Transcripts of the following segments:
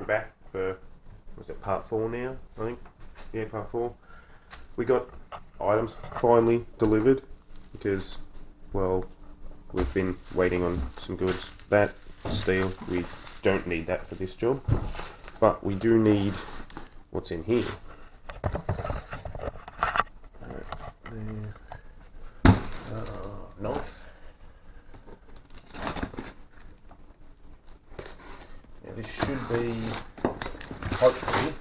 back for, was it part 4 now, I think? Yeah, part 4. We got items finally delivered because, well, we've been waiting on some goods. That steel, we don't need that for this job, but we do need what's in here. Knife. Now this should be, hopefully,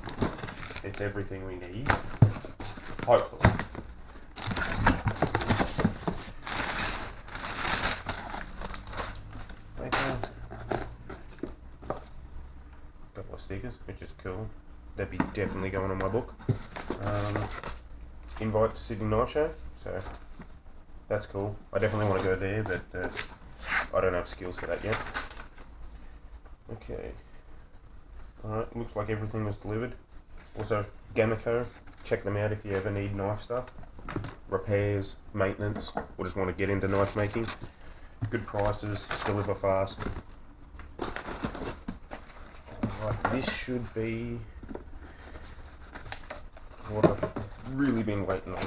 it's everything we need. Hopefully. Couple of stickers, which is cool. That'd be definitely going on my book. Invite to Sydney Knife Show, so that's cool. I definitely want to go there, but I don't have skills for that yet. Okay. Alright, looks like everything was delivered. Also, Gamaco, check them out if you ever need knife stuff. Repairs, maintenance, or just want to get into knife making. Good prices, deliver fast. Alright, this should be what I've really been waiting on.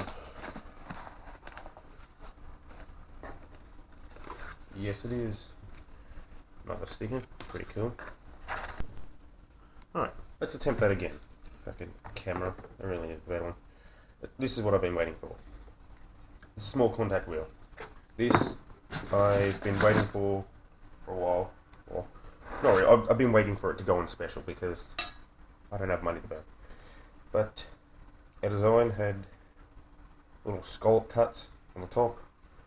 Yes, it is. Another sticker, pretty cool. Alright, let's attempt that again. Fucking camera, I really need a better one. But this is what I've been waiting for. It's a small contact wheel. This I've been waiting for a while. Well, not really, I've been waiting for it to go on special because I don't have money to buy it. But our design had little scallop cuts on the top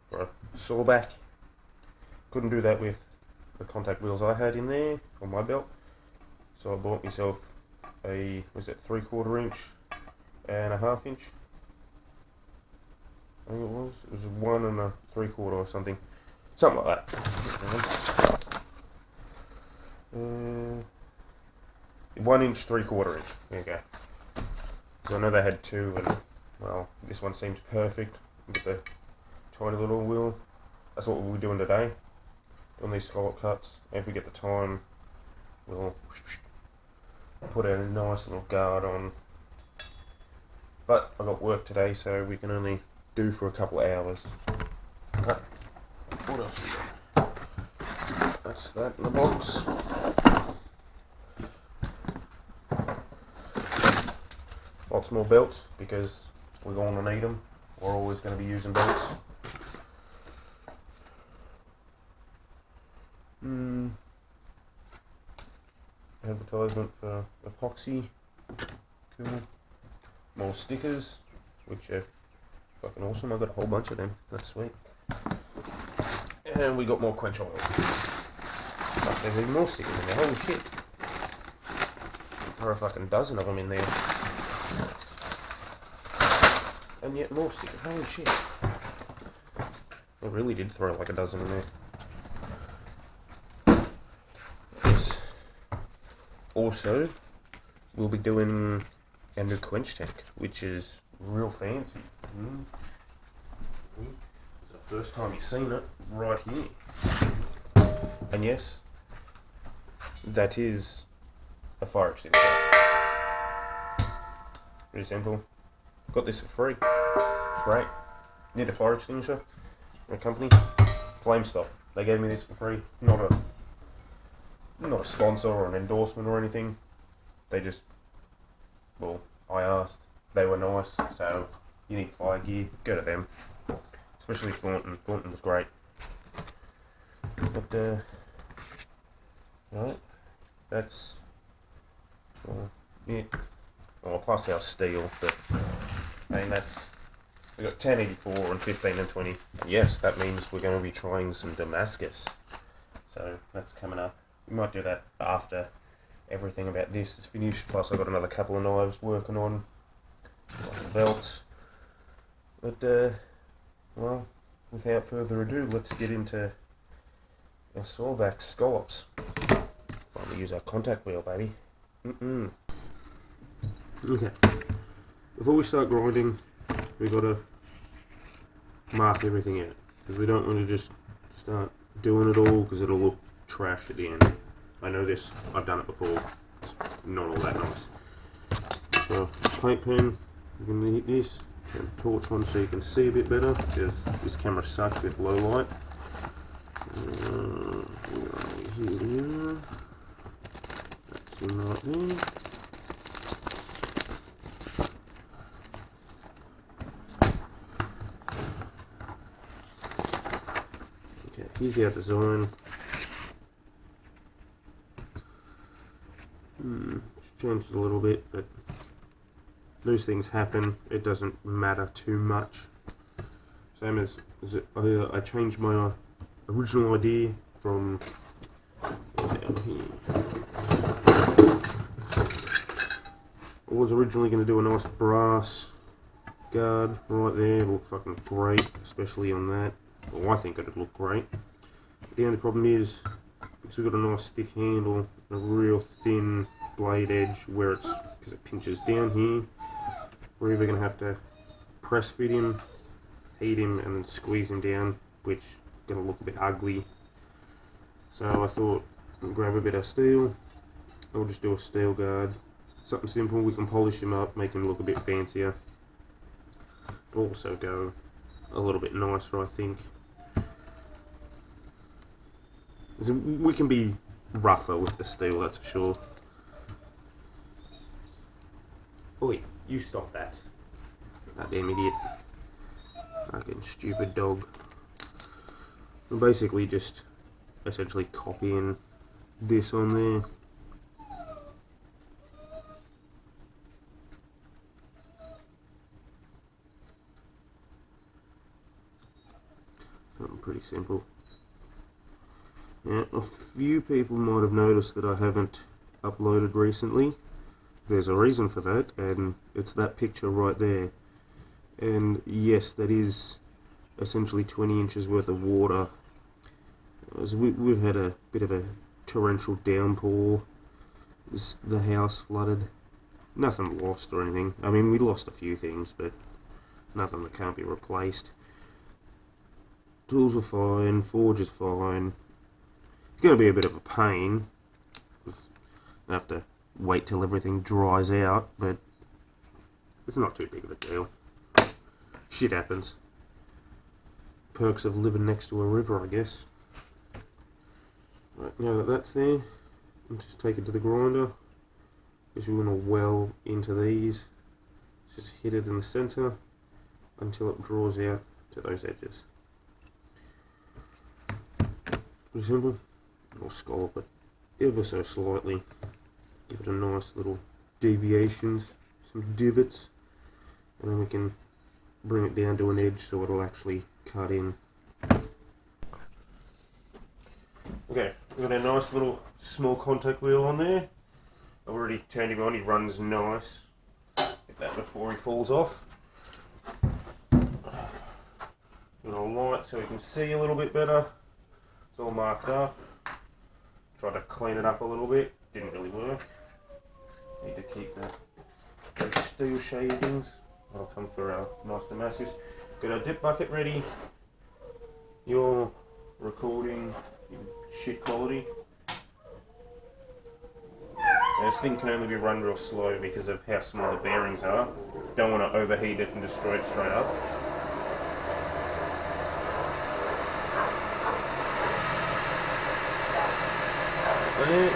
for a saw back. Couldn't do that with the contact wheels I had in there on my belt, so I bought myself a, was it 3/4 inch and a 1/2 inch? I think it was 1 3/4 or something like that. 1 inch 3/4 inch. There you go. Because I know they had 2, and well, this one seemed perfect with the tiny little wheel. That's what we'll be doing today. Doing these scallop cuts. And if we get the time, we'll put a nice little guard on. But I got work today, so we can only do for a couple of hours. Right. What else we got? That's that in the box. Lots more belts because we're going to need them. We're always going to be using belts. Advertisement for epoxy. Cool. More stickers, which are fucking awesome. I got a whole bunch of them. That's sweet. And we got more quench oil. Fuck, there's even more stickers in there. Holy shit. There are a fucking dozen of them in there. And yet more stickers. Holy shit. I really did throw like a dozen in there. Yes. Also, we'll be doing our new quench tank, which is real fancy. It's the first time you've seen it right here. And yes, that is a fire extinguisher. Pretty simple. Got this for free. It's great. Need a fire extinguisher from a company. Flame Stop. They gave me this for free. Not a sponsor or an endorsement or anything. They just, well, I asked. They were nice, so you need fire gear, go to them. Especially Thornton. Thornton was great. But, right, that's, it. Well, plus our steel, but, I mean, that's, we got 1084 and 15 and 20. Yes, that means we're going to be trying some Damascus. So, that's coming up. We might do that after everything about this is finished. Plus, I've got another couple of knives working on, like belts. But, well, without further ado, let's get into our sawback scallops. Finally use our contact wheel, baby. Okay. Before we start grinding, we've got to mark everything out, because we don't want to just start doing it all, because it'll look trash at the end. I know this, I've done it before. It's not all that nice. So paint pen, you can hit this, turn the torch on so you can see a bit better, because this camera sucks with low light. Here, that's in right there. Okay, here's our design. It's changed a little bit, but those things happen. It doesn't matter too much. Same as I changed my original idea from down here. I was originally going to do a nice brass guard right there. It looked fucking great, especially on that. Well, I think it'd look great. The only problem is, because we've got a nice thick handle, a real thin blade edge where it's, because it pinches down here, we're either going to have to press fit him, heat him, and then squeeze him down, which is going to look a bit ugly. So I thought, I'll grab a bit of steel, I'll just do a steel guard. Something simple, we can polish him up, make him look a bit fancier. Also go a little bit nicer, I think. So we can be rougher with the steel, that's for sure. Oi, you stop that. That damn idiot. Fucking stupid dog. I'm basically just essentially copying this on there. Something pretty simple. Now, a few people might have noticed that I haven't uploaded recently. There's a reason for that, and it's that picture right there. And yes, that is essentially 20 inches worth of water. As we've had a bit of a torrential downpour. The house flooded. Nothing lost or anything. I mean, we lost a few things, but nothing that can't be replaced. Tools were fine, forge is fine. It's going to be a bit of a pain. I have to wait till everything dries out, but it's not too big of a deal. Shit happens. Perks of living next to a river, I guess. Right, now that that's there, I'll just take it to the grinder. Just want to well into these. Just hit it in the centre until it draws out to those edges. Pretty simple. I'll scallop it ever so slightly. Give it a nice little deviations, some divots, and then we can bring it down to an edge so it'll actually cut in. Okay, we've got a nice little small contact wheel on there. I've already turned him on, he runs nice. Get that before he falls off. Got all light so we can see a little bit better. It's all marked up. Tried to clean it up a little bit, didn't really work. Need to keep those steel shavings. That'll come for our nice Damascus. Got our dip bucket ready. Your recording in shit quality. Now, this thing can only be run real slow because of how small the bearings are. Don't want to overheat it and destroy it straight up. There.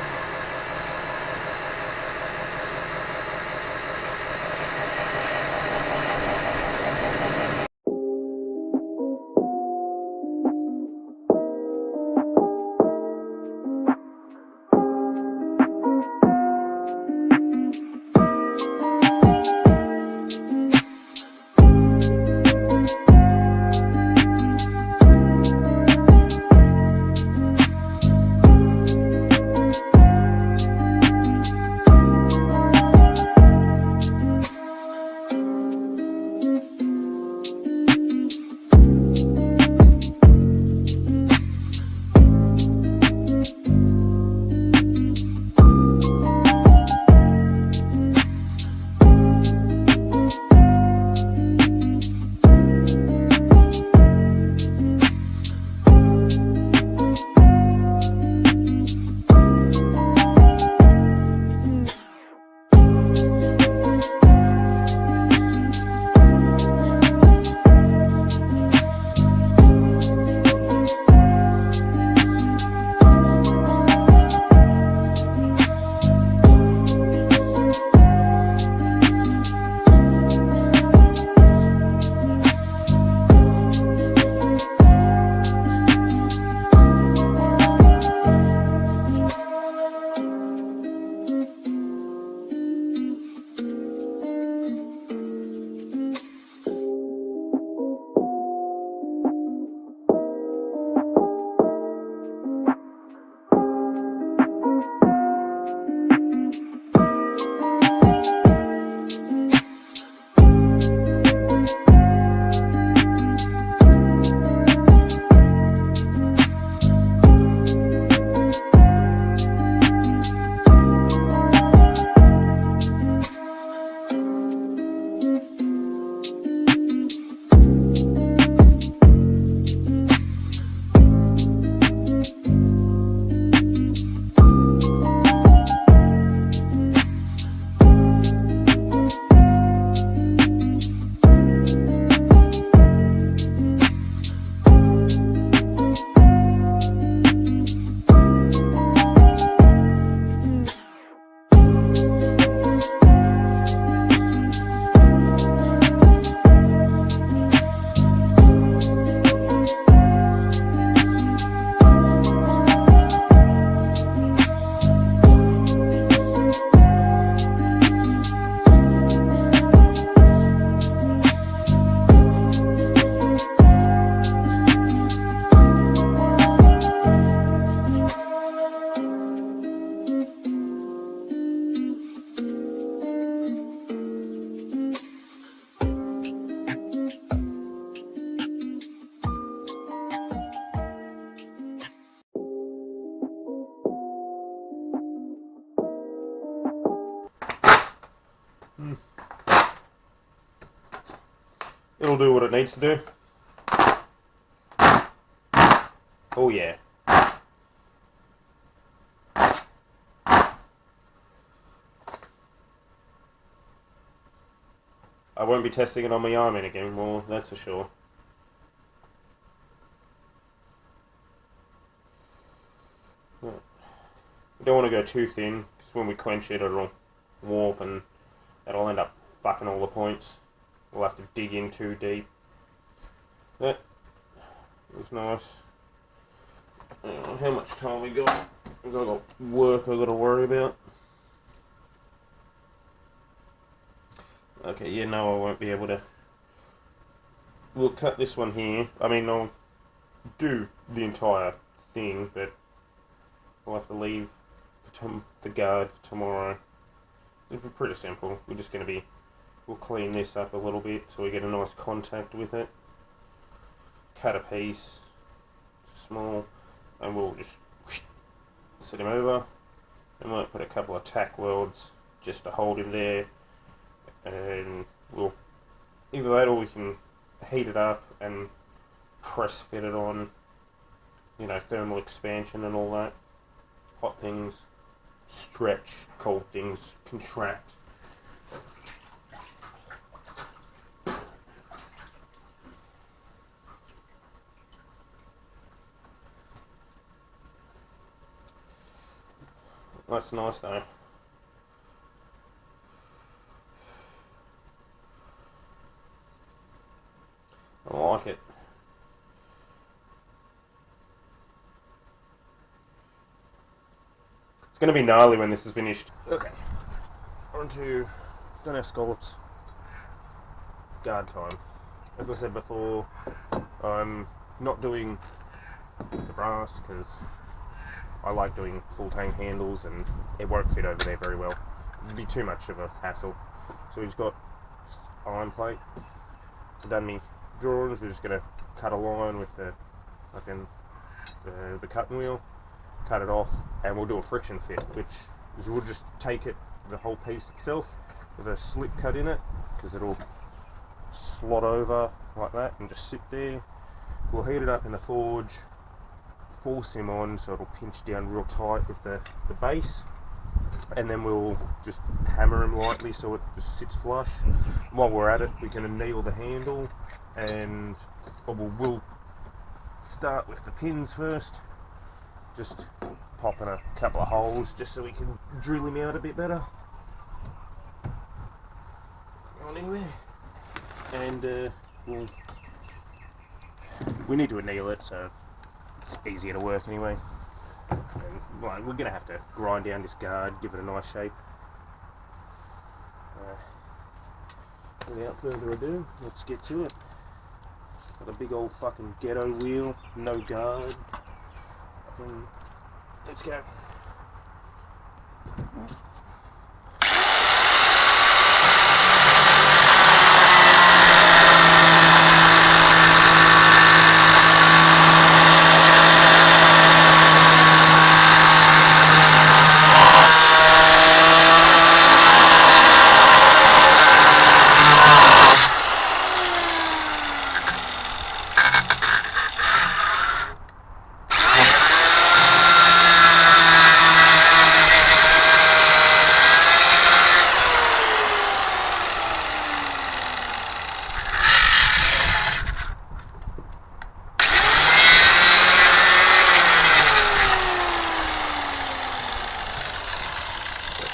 It'll do what it needs to do. Oh yeah. I won't be testing it on my arm anymore, that's for sure. We don't want to go too thin, because when we quench it, it'll warp and that'll end up fucking all the points. We'll have to dig in too deep. That looks nice. How much time we got? We've got work I've got to worry about. Okay, yeah, no, I won't be able to. We'll cut this one here. I mean, I'll do the entire thing, but we'll have to leave the guard for tomorrow. It'll be pretty simple. We're just going to be. We'll clean this up a little bit so we get a nice contact with it. Cut a piece, small, and we'll just set him over. And might put a couple of tack welds just to hold him there. And we'll either that or we can heat it up and press fit it on, you know, thermal expansion and all that. Hot things stretch, cold things contract. That's nice though. I like it. It's going to be gnarly when this is finished. Okay, on to done our scallops. Guard time. As I said before, I'm not doing the brass because I like doing full tank handles and it won't fit over there very well. It'd be too much of a hassle. So we've got iron plate. I've done me drawings. We're just going to cut a line with the fucking the cutting wheel, cut it off, and we'll do a friction fit, which is we'll just take it, the whole piece itself, with a slip cut in it, because it'll slot over like that and just sit there. We'll heat it up in the forge, force him on so it'll pinch down real tight with the base, and then we'll just hammer him lightly so it just sits flush. While we're at it, we can anneal the handle, and we'll start with the pins first, just popping a couple of holes just so we can drill him out a bit better. On anywhere, and we need to anneal it so it's easier to work anyway. And, well, we're going to have to grind down this guard, give it a nice shape. Without further ado, let's get to it. Got a big old fucking ghetto wheel, no guard. Let's go.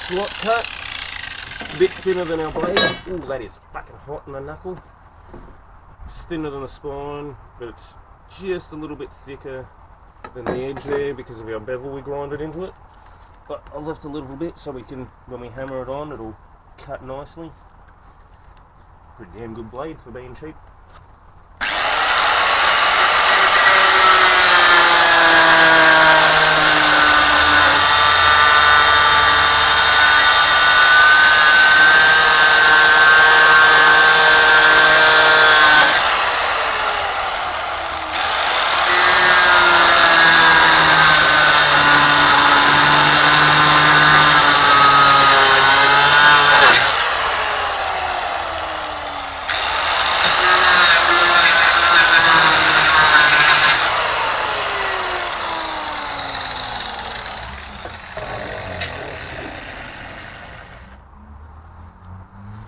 Slot cut, a bit thinner than our blade. Ooh, that is fucking hot in the knuckle. It's thinner than the spine, but it's just a little bit thicker than the edge there because of our bevel we grinded into it. But I left a little bit so we can, when we hammer it on, it'll cut nicely. Pretty damn good blade for being cheap.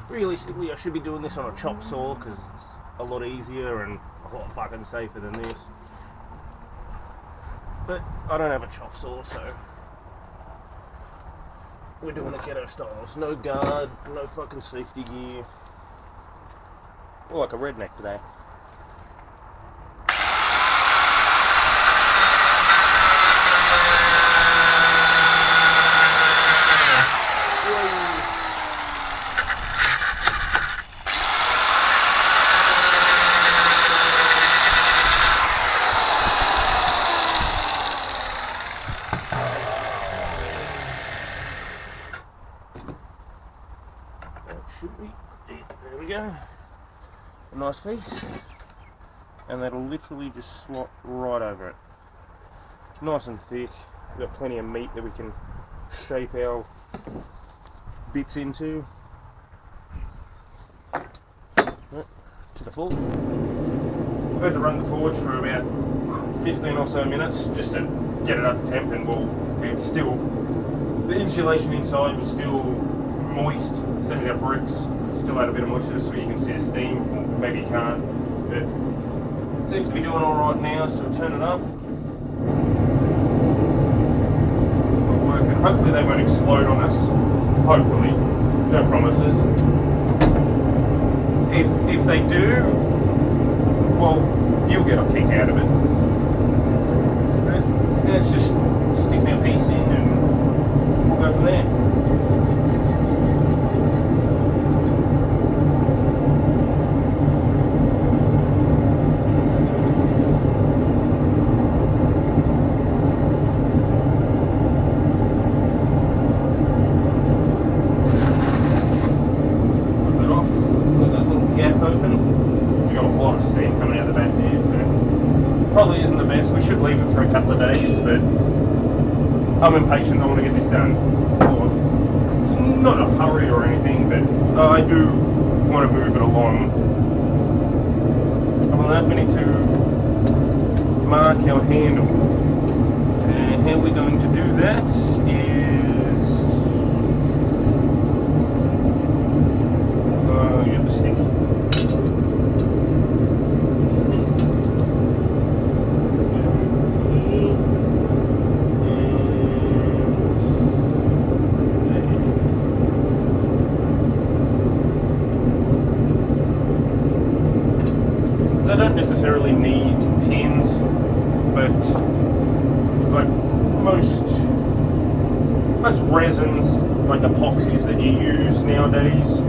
Realistically, I should be doing this on a chop saw because it's a lot easier and a lot fucking safer than this. But I don't have a chop saw, so we're doing it ghetto styles. No guard, no fucking safety gear. We're like a redneck today. Should be it. There we go. A nice piece, and that'll literally just slot right over it. Nice and thick. We've got plenty of meat that we can shape our bits into. To the full. I've had to run the forge for about 15 or so minutes just to get it up to temp, and it's still, the insulation inside was still moist. Same with our bricks, still had a bit of moisture, so you can see the steam. Maybe you can't, but it seems to be doing alright now, so turn it up. We're working. Hopefully they won't explode on us. Hopefully. No promises. If they do, well, you'll get a kick out of it. But let's just stick our piece in and we'll go from there. Probably isn't the best. We should leave it for a couple of days, but I'm impatient. I want to get this done. It's not a hurry or anything, but I do want to move it along. Other than that, we need to mark our handle. And how we're going to do that is... get the stick. I don't necessarily need pins, but like most resins, like epoxies that you use nowadays,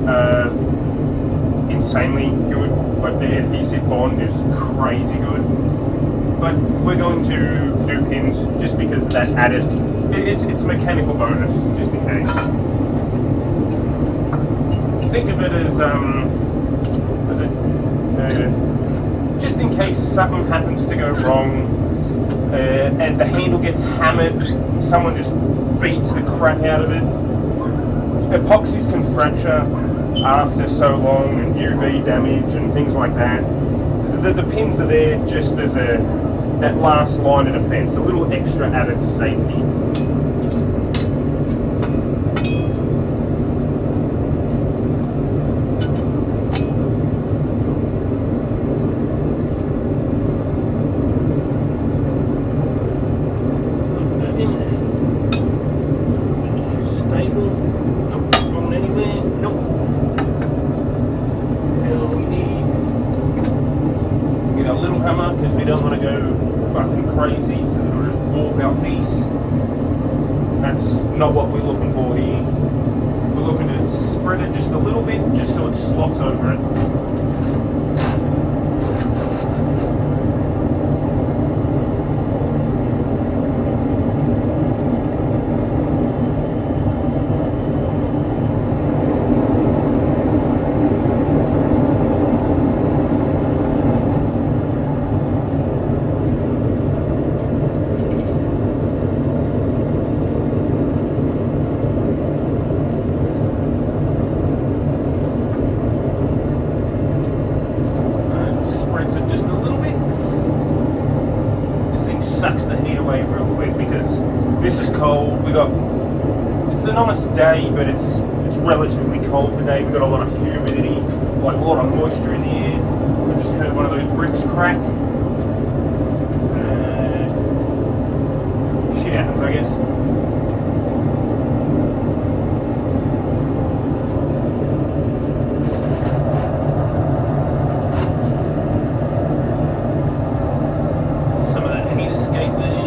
are insanely good. Like the adhesive bond is crazy good. But we're going to do pins just because that added, it's a mechanical bonus, just in case. Think of it as just in case something happens to go wrong and the handle gets hammered, someone just beats the crap out of it. Epoxies can fracture after so long, and UV damage and things like that. The pins are there just as that last line of defense, a little extra added safety. Because we don't want to go fucking crazy, because it'll just warp our piece. That's not what we're looking for here. We're looking to spread it just a little bit, just so it slots over it. Sucks the heat away real quick because this is cold. It's a nice day, but it's relatively cold today. We've got a lot of humidity, like a lot of moisture in the air. I just heard one of those bricks crack. Shit happens, I guess. Some of that heat escape there.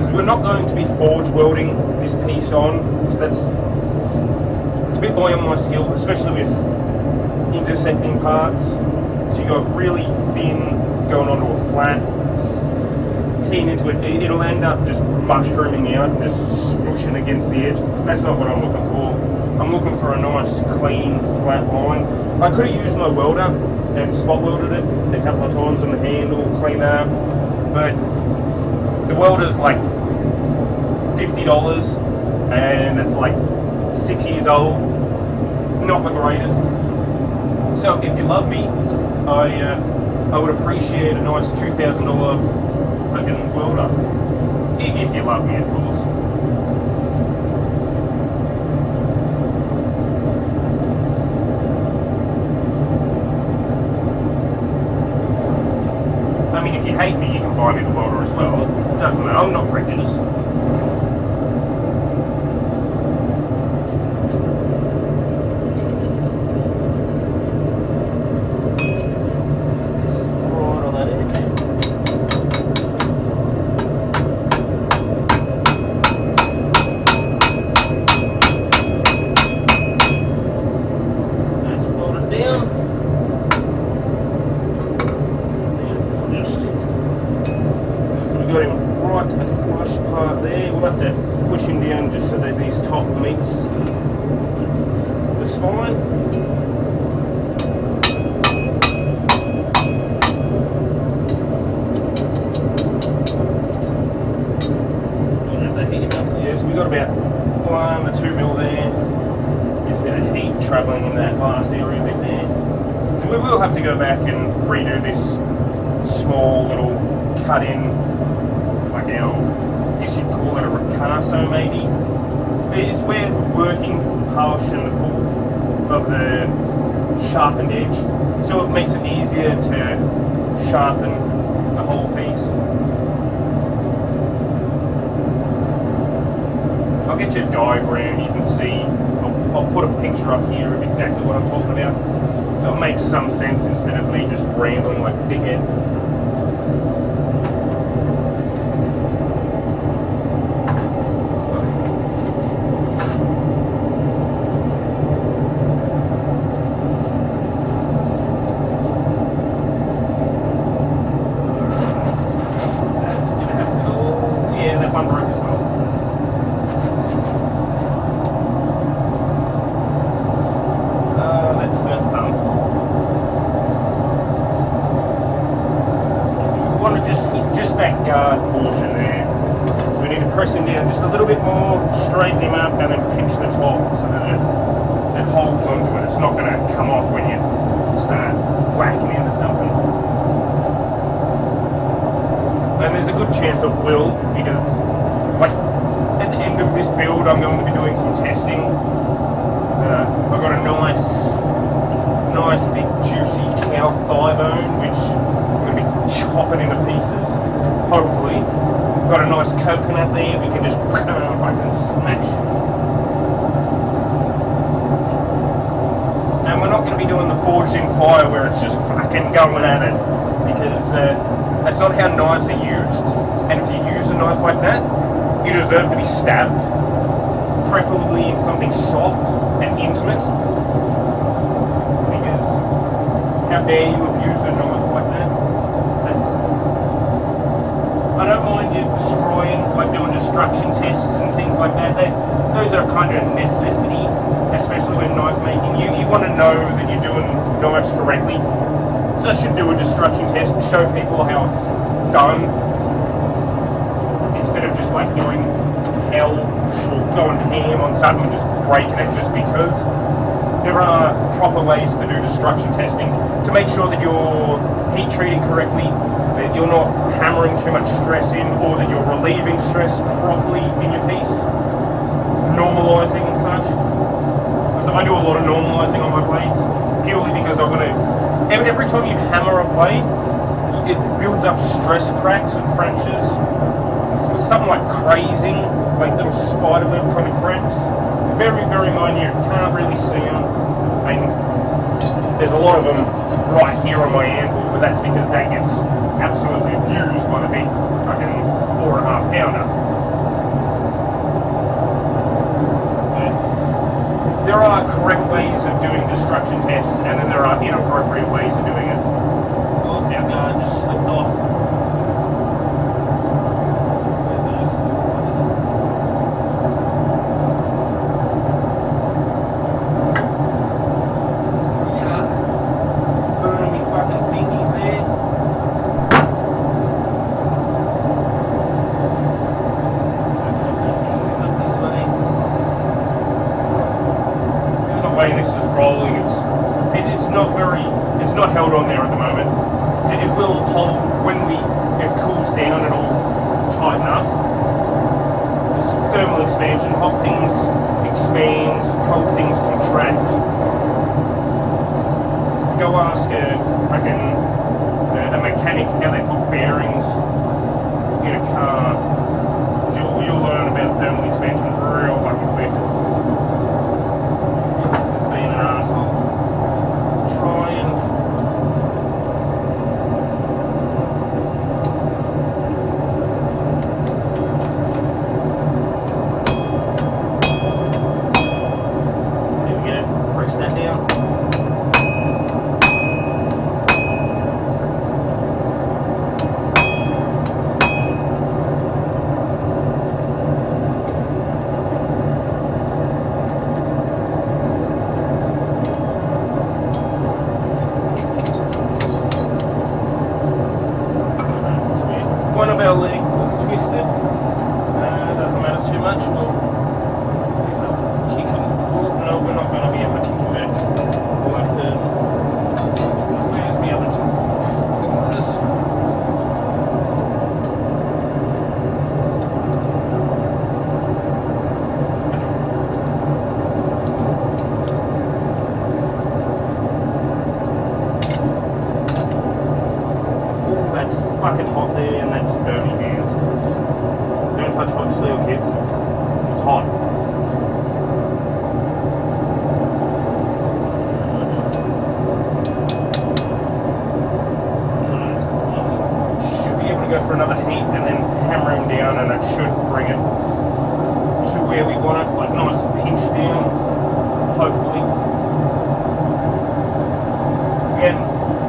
We're not going to be forge welding this piece on, because it's a bit beyond my skill, especially with intersecting parts. So you got really thin going onto a flat, teeing into it, it'll end up just mushrooming out and just smooshing against the edge. That's not what I'm looking for. I'm looking for a nice clean flat line. I could have used my welder and spot welded it a couple of times on the handle, clean that up, but the welder's like $50 and it's like 6 years old, not the greatest. So if you love me, I would appreciate a nice $2,000 fucking welder. If you love me, of course. I mean, if you hate me, you can buy me the welder as well. It doesn't matter, I'm not prejudiced. Got him right to the flush part there. We'll have to push him down just so that these top meets the spine. Yes, we got about 1 to 2 mil there. Just a heat travelling in that last area bit there. So we will have to go back and redo this small little cut in. I guess you'd call it a ricasso maybe. It's where the working portion of the sharpened edge, so it makes it easier to sharpen the whole piece. I'll get you a diagram, you can see, I'll put a picture up here of exactly what I'm talking about, so it makes some sense instead of me just rambling like a dickhead. Guard portion there. So we need to press him down just a little bit more, straighten him up, and then pinch the top so that it holds onto it. It's not going to come off when you start whacking into something. And there's a good chance it will, because like at the end of this build I'm going to be doing some testing. I've got a nice big juicy cow thigh bone which I'm going to be chopping into pieces. Hopefully, we've got a nice coconut there, we can just fucking smash. And we're not going to be doing the forged in fire where it's just fucking going at it, because that's not how knives are used. And if you use a knife like that, you deserve to be stabbed, preferably in something soft and intimate, because how dare you abuse a knife like that? I don't mind you destroying, like doing destruction tests and things like that. Those are kind of a necessity, especially when knife making. You want to know that you're doing knives correctly. So I should do a destruction test and show people how it's done, instead of just like going hell or going ham on something and just breaking it just because. there are proper ways to do destruction testing to make sure that you're heat treating correctly, that you're not hammering too much stress in, or that you're relieving stress properly in your piece, normalizing and such. Because I do a lot of normalizing on my blades, purely because I'm gonna, every time you hammer a blade, it builds up stress cracks and fractures. Something like crazing, like little spiderweb kind of cracks. Very, very minute, can't really see them. And there's a lot of them right here on my anvil, but that's because that gets absolutely abused by the big fucking 4.5 pounder. There are correct ways of doing destruction tests, and then there are inappropriate ways of doing it. Oh, our guard just slipped off. Not held on there at the moment. It will hold when it cools down, it'll tighten up. There's thermal expansion, hot things expand, cold things contract. Just go ask a mechanic how they put bearings in a car. You'll learn about thermal expansion real fucking quick. This has been an asshole. Try and that down. One of our legs is twisted. Doesn't matter too much. We'll kick him. No, we're not going to be able to kick him back. We'll have to. Where's the other two? Oh, that's fucking hot there, and that's dirty hands. Don't touch hot steel, kids. It's hot. Go for another heat and then hammer him down, and it should bring it to where we want it, like nice pinch down, hopefully. Again,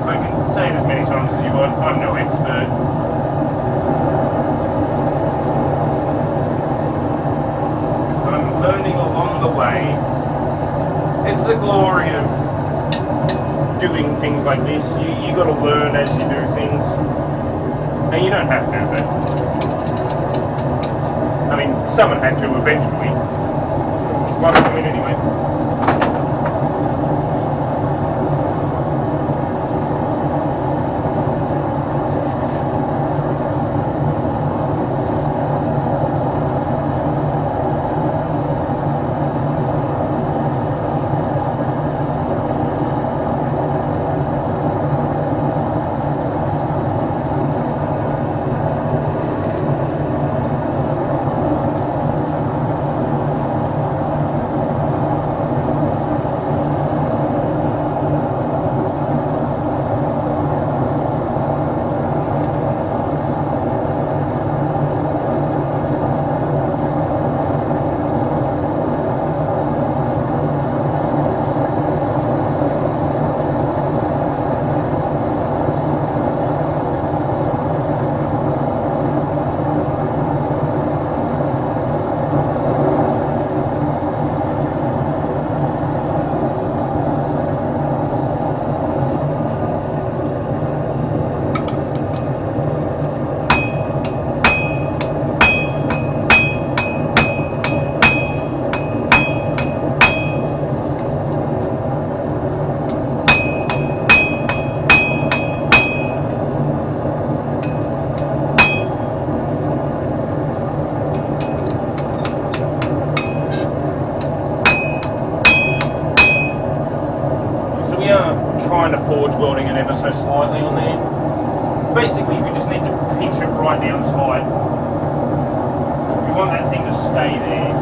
I can say it as many times as you want, I'm no expert. I'm learning along the way. It's the glory of doing things like this. You got to learn as you do things. And you don't have to, but I mean, someone had to eventually. Welcome in anyway. forge welding it ever so slightly on there. So basically, we just need to pinch it right down tight. We want that thing to stay there.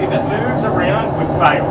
If it moves around, we fail.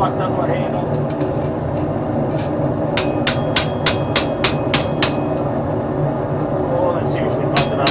Fucked up my handle. Oh, that seriously fucked it up.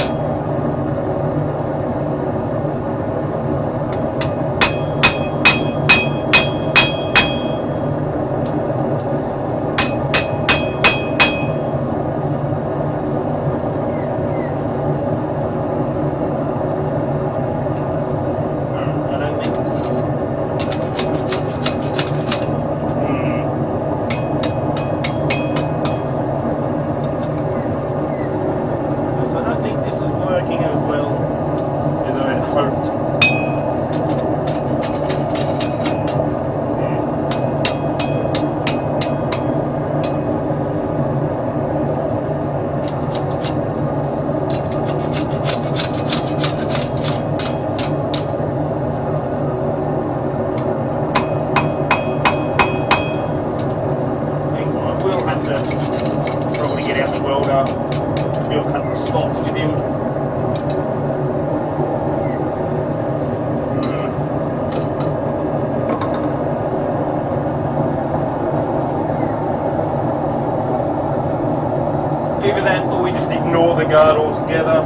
Either that or we just ignore the guard altogether.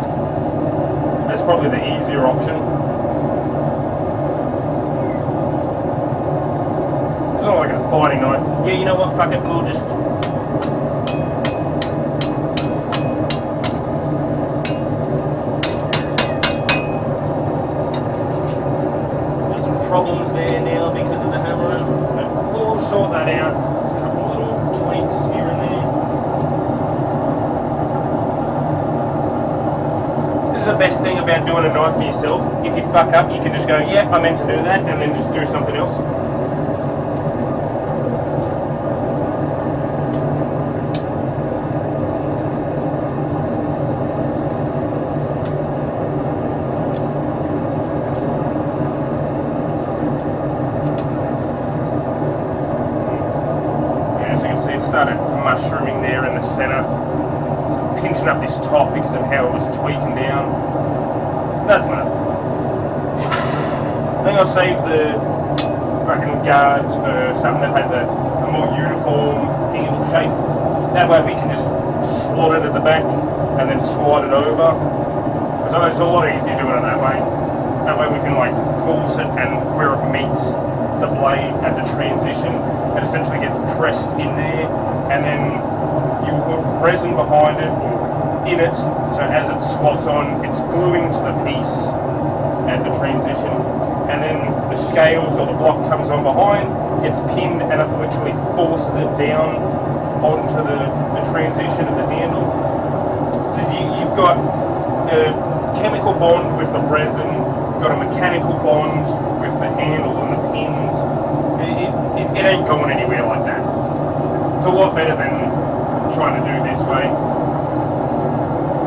That's probably the easier option. It's not like a fighting knife. Yeah, you know what, fuck it, we'll just... There's some problems there now because of the hammer, but we'll sort that out. There's a couple of little tweaks here and there. The best thing about doing a knife for yourself, if you fuck up you can just go, yeah, I meant to do that, and then just do something else. Yeah, as you can see, it started mushrooming there in the center. Pinching up this top because of how it was tweaking down. Doesn't matter. I think I'll save the fucking guards for something that has a more uniform handle shape. That way we can just slot it at the back and then slide it over. So it's a lot easier doing it that way. That way we can like force it, and where it meets the blade at the transition, it essentially gets pressed in there, and then you put resin behind it or in it, so as it slots on, it's gluing to the piece at the transition, and then the scales or the block comes on behind, gets pinned, and it literally forces it down onto the transition of the handle. So you've got a chemical bond with the resin, you've got a mechanical bond with the handle and the pins. It ain't going anywhere like that. It's a lot better than trying to do this way.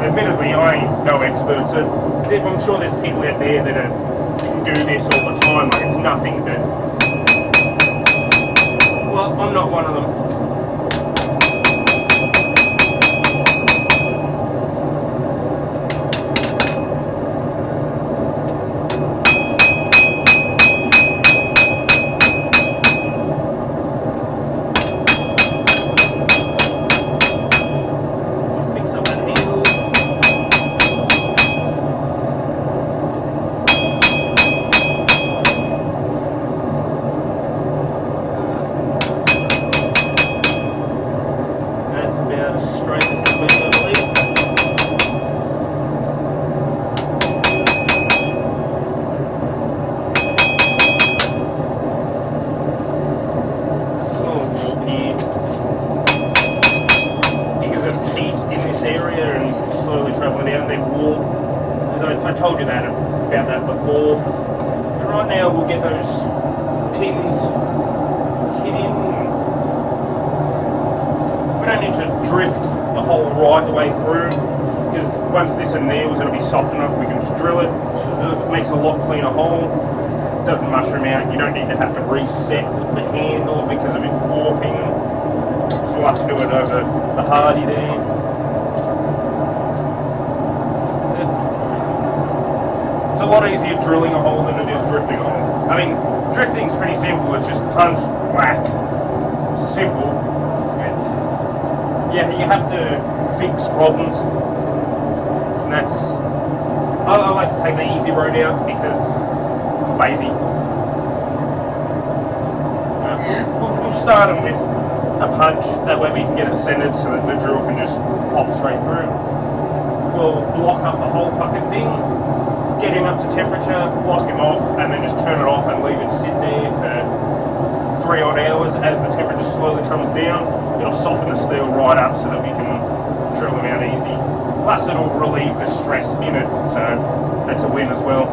Admittedly, I ain't no expert, so I'm sure there's people out there that do this all the time. Like, it's nothing that... Well, I'm not one of them. I told you that about that before. And right now we'll get those pins hit in. We don't need to drift the hole right the way through, because once this nails, it'll be soft enough we can just drill it. So it makes a lot cleaner hole. It doesn't mushroom out. You don't need to have to reset the handle because of it warping. So we'll have to do it over the hardy there. It's a lot easier drilling a hole than it is drifting a hole. I mean, drifting's pretty simple. It's just punch, whack. Simple. And yeah, you have to fix problems. And that's... I like to take the easy road out because I'm lazy. We'll start them with a punch. That way we can get it centered so that the drill can just pop straight through. We'll block up the whole fucking thing. Get him up to temperature, block him off, and then just turn it off and leave it sit there for 3 odd hours. As the temperature slowly comes down, it'll soften the steel right up so that we can drill them out easy. Plus it'll relieve the stress in it, so that's a win as well.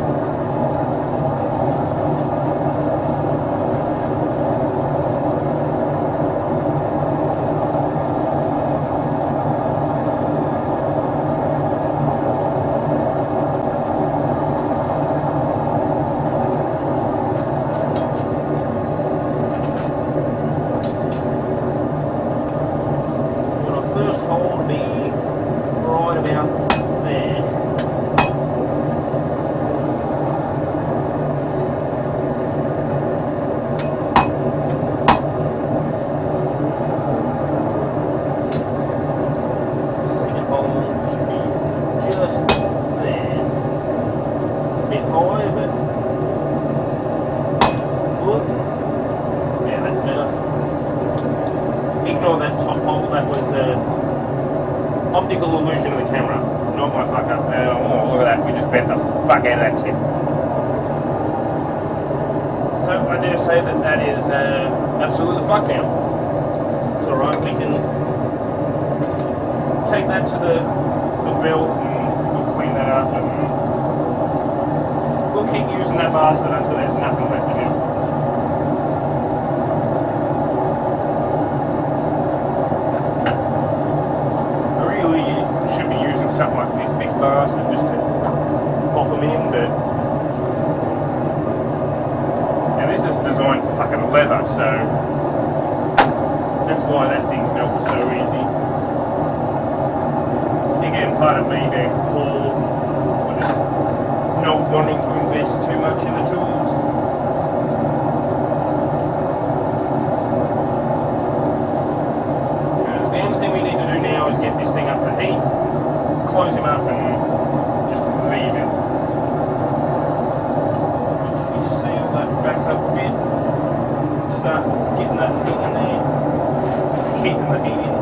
Ignore that top hole, that was optical illusion of the camera, not my fuck up. Oh, look at that, we just bent the fuck out of that tip. So I dare say that that is absolutely fucked now. It's alright, we can take that to the belt and we'll clean that up and we'll keep using that bastard until there's nothing left of it. Something like this big bastard just to pop them in, but and this is designed for fucking leather, so that's why that thing melts so easy. Again, part of me being poor or just not wanting to invest too much in the tools. bring the heat in.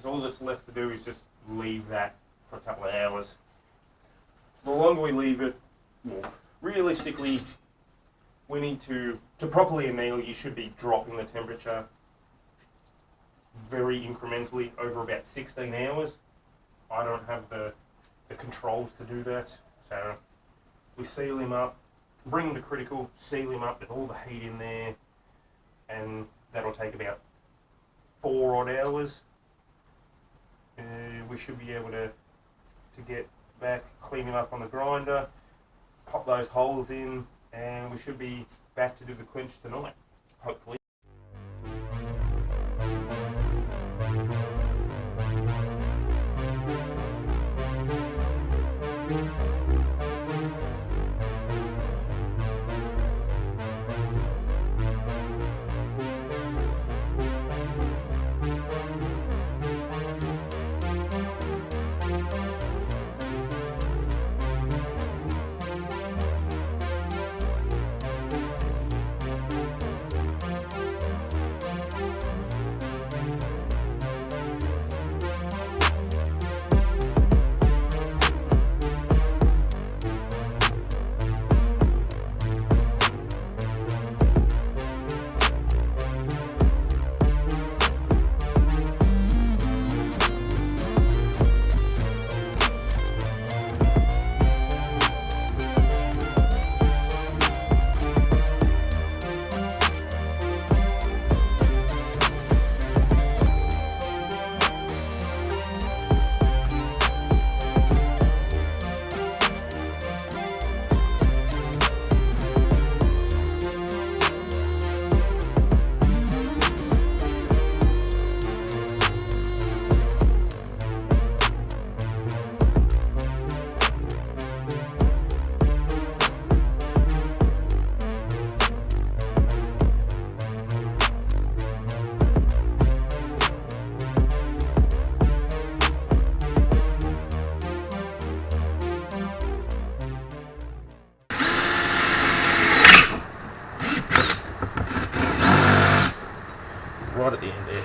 All that's left to do is just leave that for a couple of hours. The longer we leave it, well, realistically, we need to properly anneal, you should be dropping the temperature very incrementally over about 16 hours. I don't have the controls to do that, so we seal him up, bring him to critical, seal him up with all the heat in there, and that'll take about 4 odd hours. We should be able to get back, clean him up on the grinder, pop those holes in, and we should be back to do the quench tonight, hopefully. Right at the end there.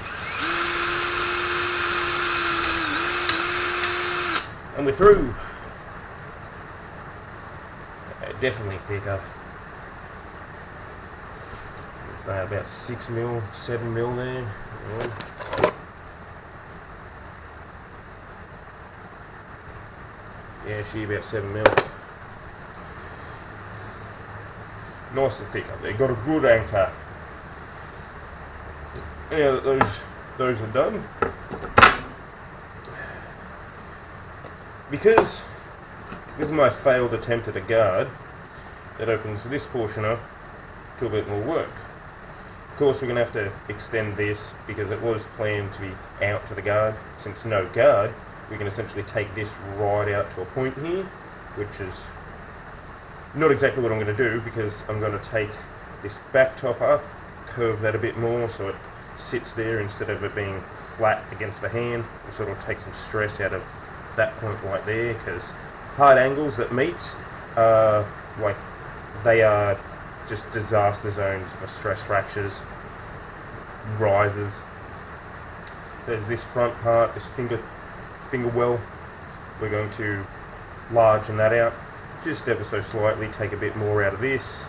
And we're through. Definitely thicker. About 6 mil, 7 mil there. Yeah, she about 7 mil. Nice and thick up there. Got a good anchor now that those are done, because this is my failed attempt at a guard, that opens this portion up to a bit more work. Of course, we're going to have to extend this because it was planned to be out to the guard. Since no guard, we can essentially take this right out to a point here, which is not exactly what I'm going to do, because I'm going to take this back top up, curve that a bit more so it sits there instead of it being flat against the hand, and sort of take some stress out of that point right there, because hard angles that meet they are just disaster zones for stress fractures, rises. There's this front part, this finger well. We're going to largen that out just ever so slightly, take a bit more out of this,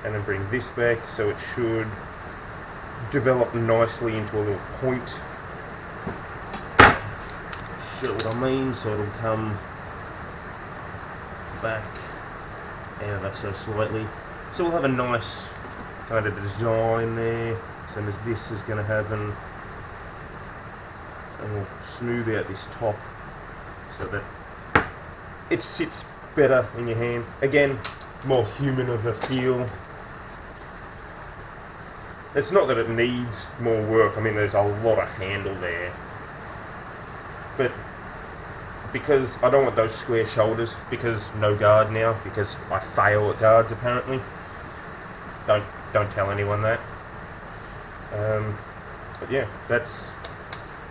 and then bring this back, so it should develop nicely into a little point. Show what I mean, so it'll come back out of so slightly. So we'll have a nice kind of design there, same as this is going to happen, and we'll smooth out this top so that it sits better in your hand. Again, more human of a feel. It's not that it needs more work, I mean there's a lot of handle there, but because I don't want those square shoulders, because no guard now, because I fail at guards apparently. Don't tell anyone that. But yeah, that's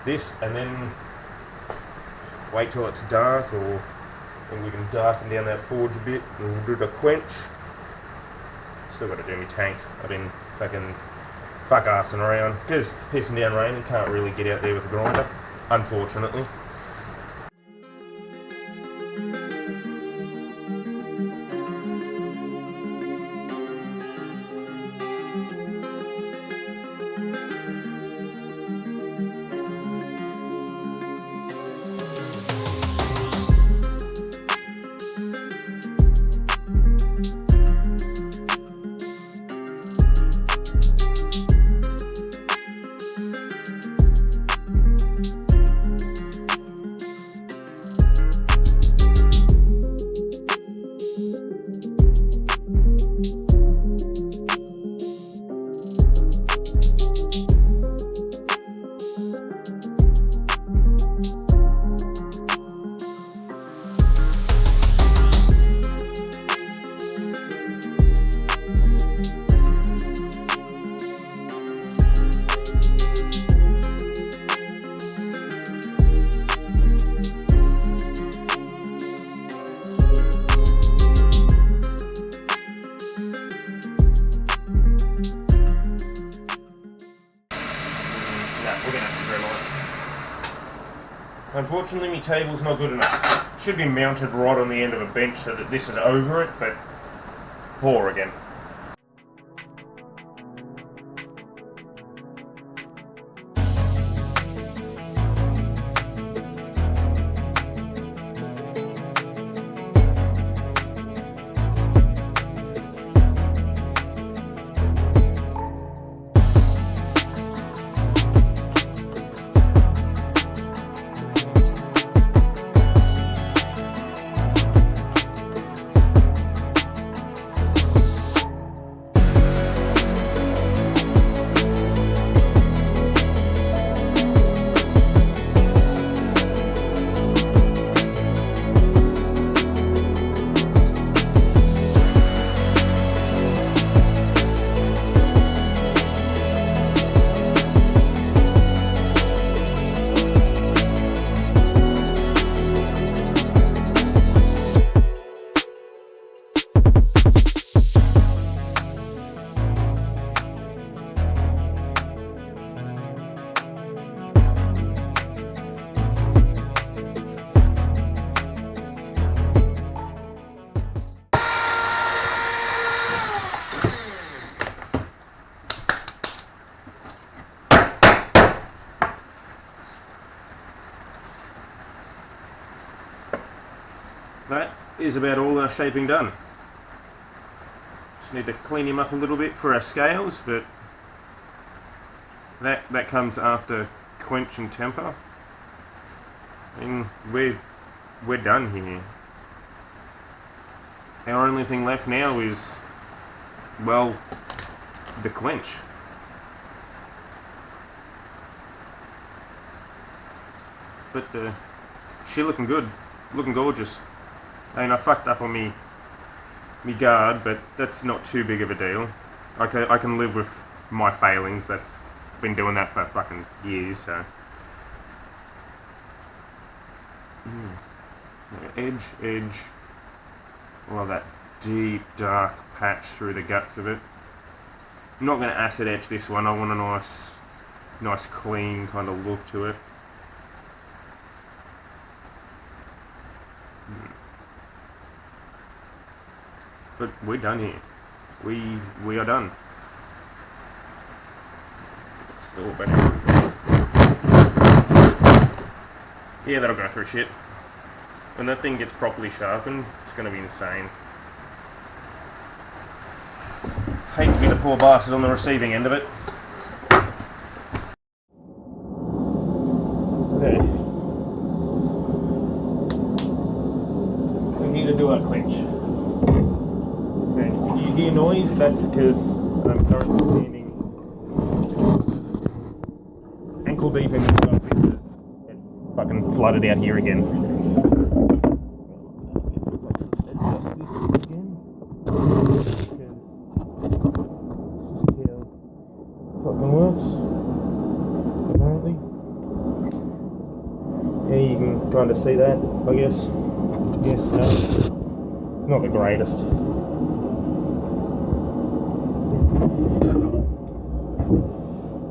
this, and then wait till it's dark, or we can darken down that forge a bit, and we'll do the quench. Still got to do my tank. I've been fuck-assing around because it's pissing down rain and can't really get out there with a grinder, unfortunately. Unfortunately, my table's not good enough. It should be mounted right on the end of a bench so that this is over it, but poor again. That is about all our shaping done. Just need to clean him up a little bit for our scales, but That comes after quench and temper. I mean, we're done here. Our only thing left now is, well, the quench. But she looking good, looking gorgeous. I mean, I fucked up on me guard, but that's not too big of a deal. I can live with my failings. That's been doing that for fucking years, so. Edge. Well, that deep, dark patch through the guts of it. I'm not going to acid etch this one. I want a nice clean kind of look to it. But we're done here. We are done. Still better. Yeah, that'll go through shit. When that thing gets properly sharpened, it's going to be insane. Hate to be the poor bastard on the receiving end of it. Okay. We're here to do our quench. Okay, if you hear noise, that's because I'm currently standing ankle deep in the water because it's fucking flooded out here again. Kind of see that, I guess. Yes, no. Not the greatest.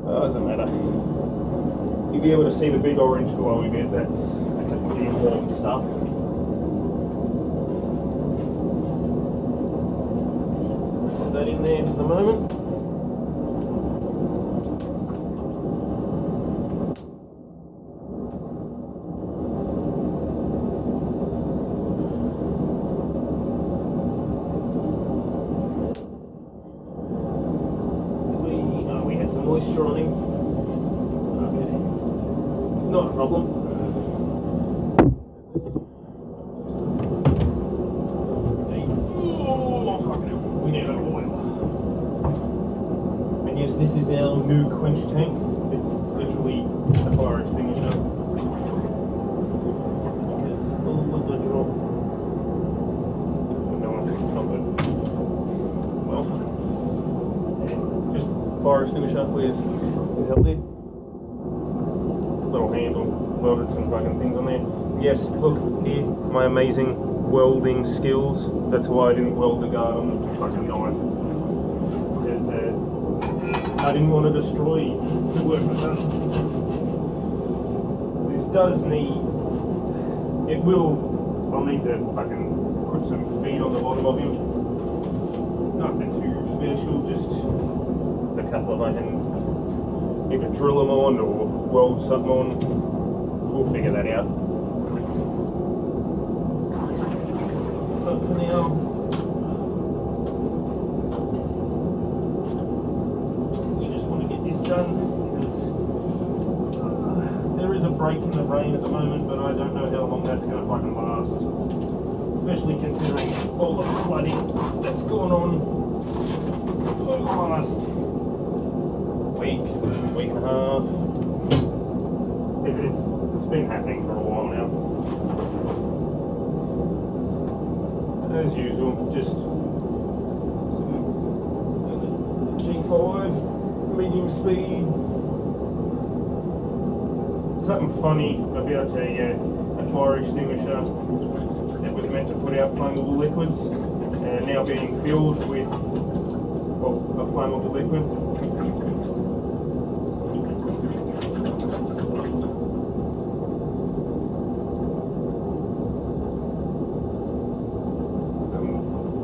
Doesn't matter. You'll be able to see the big orange glowy bit. That's the important stuff. Put that in there for the moment. Moisture on him. Okay. Not a problem. Oh, fucking hell. We need a little oil. And yes, this is our new quench tank. It's literally a fire extinguisher. It's all of the drop. No, not good. Well, just fire extinguisher with a lid, little handle, welded some fucking things on there. Yes, look here, my amazing welding skills. That's why I didn't weld the guard on the fucking knife, because I didn't want to destroy the work I've done. This does need, I'll need to fucking put some feet on the bottom of him. Nothing too special, just a couple of I can either drill them on or weld something on. We'll figure that out. But for now, we just want to get this done because there is a break in the rain at the moment, but I don't know how long that's going to fucking last. Especially considering all the flooding that's gone on over the last week and a half. It's been happening for a while now. As usual, just some G5, medium speed. Something funny about a fire extinguisher that was meant to put out flammable liquids and now being filled with, well, a flammable liquid.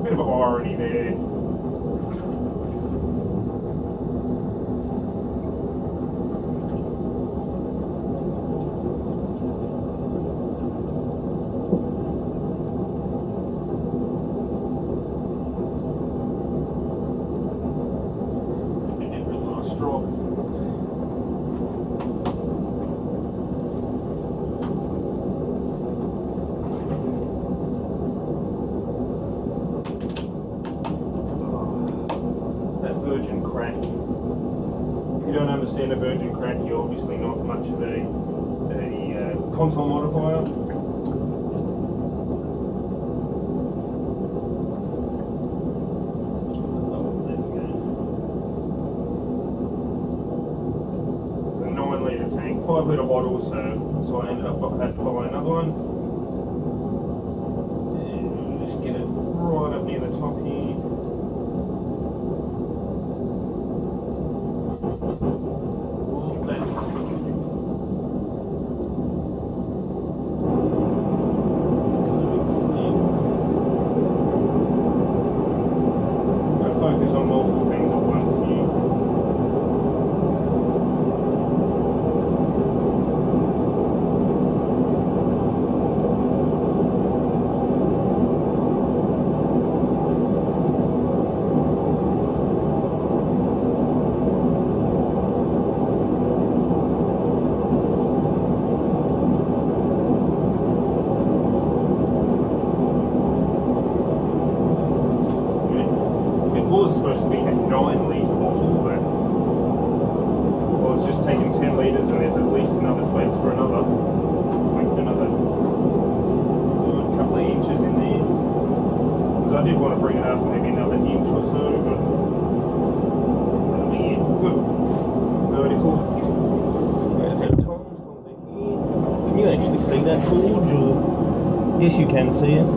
Bit of irony there. don't understand a virgin crack, you're obviously not much of a console modifier. It's a 9 litre tank, 5 litre bottle, so I ended up having to buy another one. And we'll just get it right up near the top here. Focus on multiple things at once here. It was supposed to be a 9 litre bottle, but well, it's just taken 10 litres and there's at least another space for another, like another couple of inches in there. Because I did want to bring it up maybe another inch or so, but that'll be it. Good. Vertical. There's our tongs over here. Can you actually see that, Forge? Or yes, you can see it.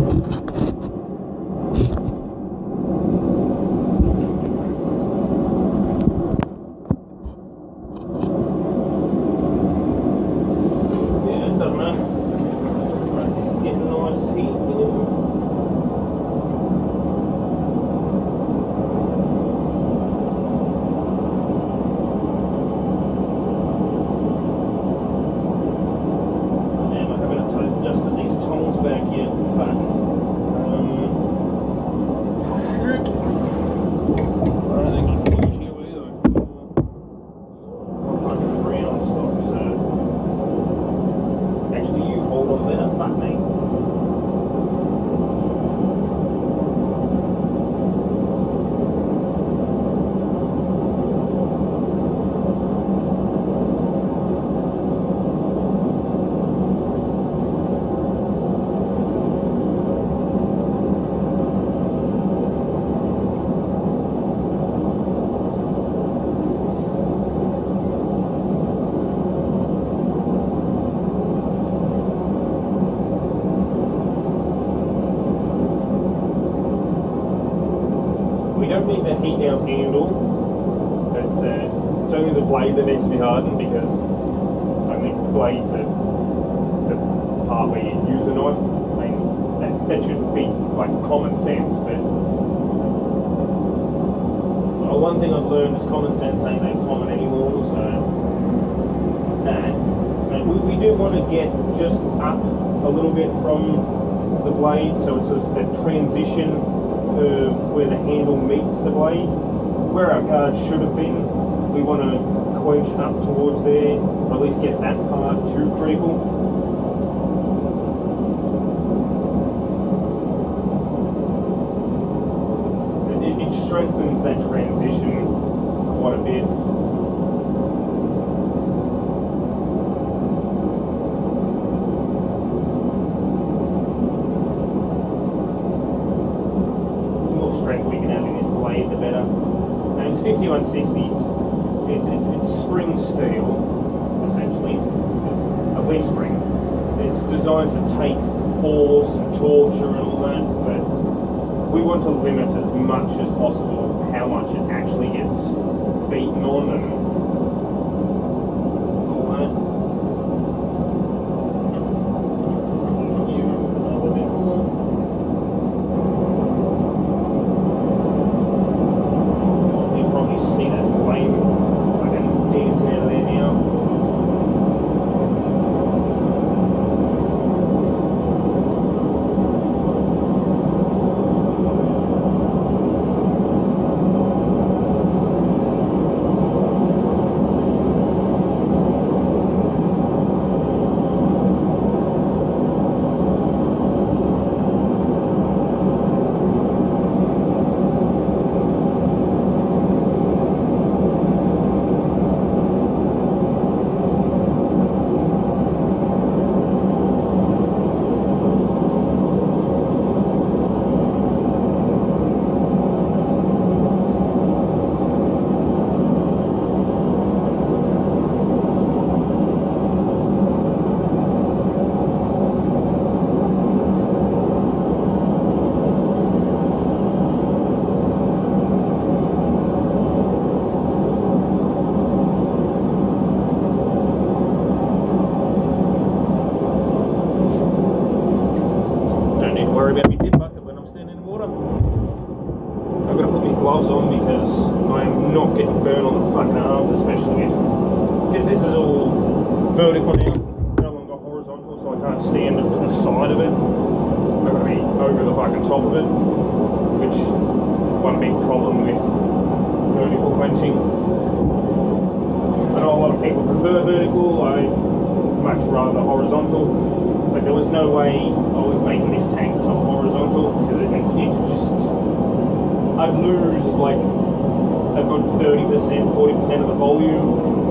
Need that heat down handle. It's only the blade that needs to be hardened, because I think the blades are the part where you use a knife. I mean, that should be like common sense, but one thing I've learned is common sense ain't that common anymore, so it's that. And we do want to get just up a little bit from the blade, so it's a transition of where the handle meets the blade. Where our guard should have been, we want to quench up towards there, or at least get that part to critical. It strengthens that transition quite a bit. We can have in this blade, the better. And it's 5160s. It's spring steel, essentially. It's a leaf spring. It's designed to take force and torture and all that, but we want to limit as much as possible how much it actually gets beaten on and all that. because this is all vertical now, no longer horizontal, so I can't stand at the side of it. I've got to be over the fucking top of it, which one big problem with vertical quenching. I know a lot of people prefer vertical, I much rather horizontal, but there was no way I was making this tank top horizontal because it just, I'd lose like a good 30%, 40% of the volume.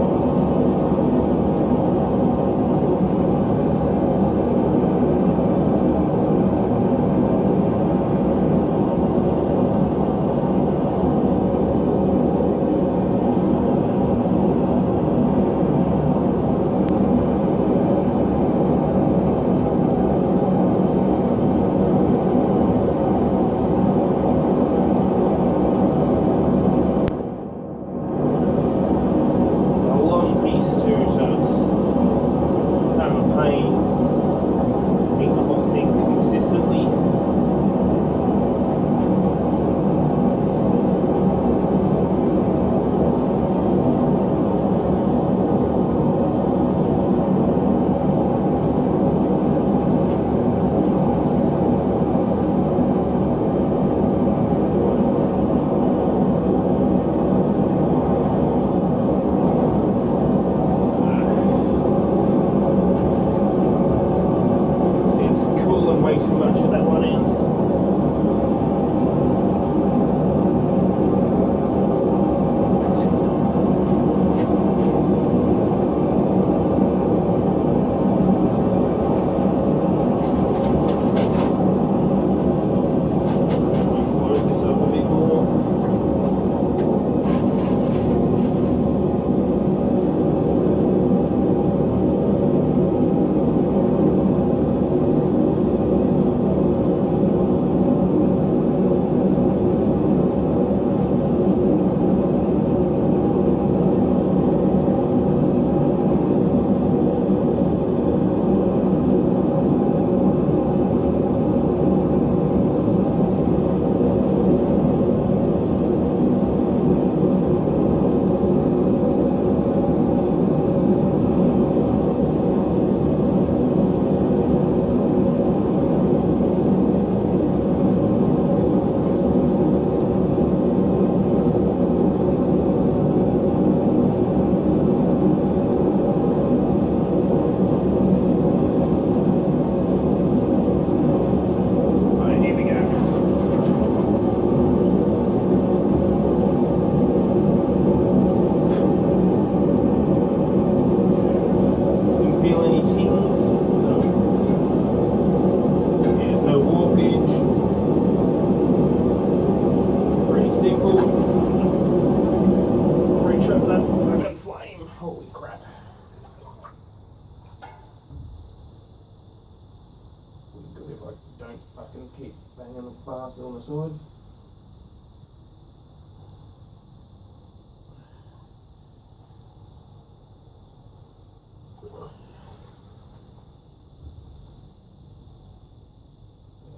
On the side.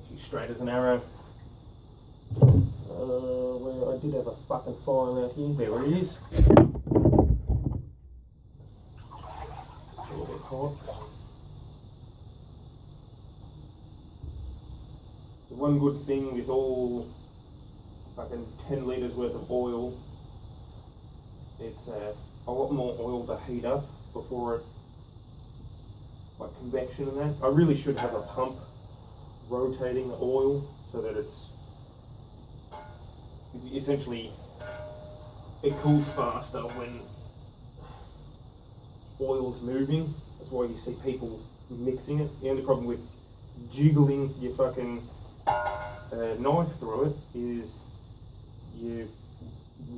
She's straight as an arrow. Well, I did have a fucking file out here. There it is. Still a bit hot. The one good thing with all fucking 10 litres worth of oil, it's a lot more oil to heat up before it, like convection and that. I really should have a pump rotating the oil so that it's essentially, it cools faster when oil's moving. That's why you see people mixing it. The only problem with jiggling your fucking knife through it is you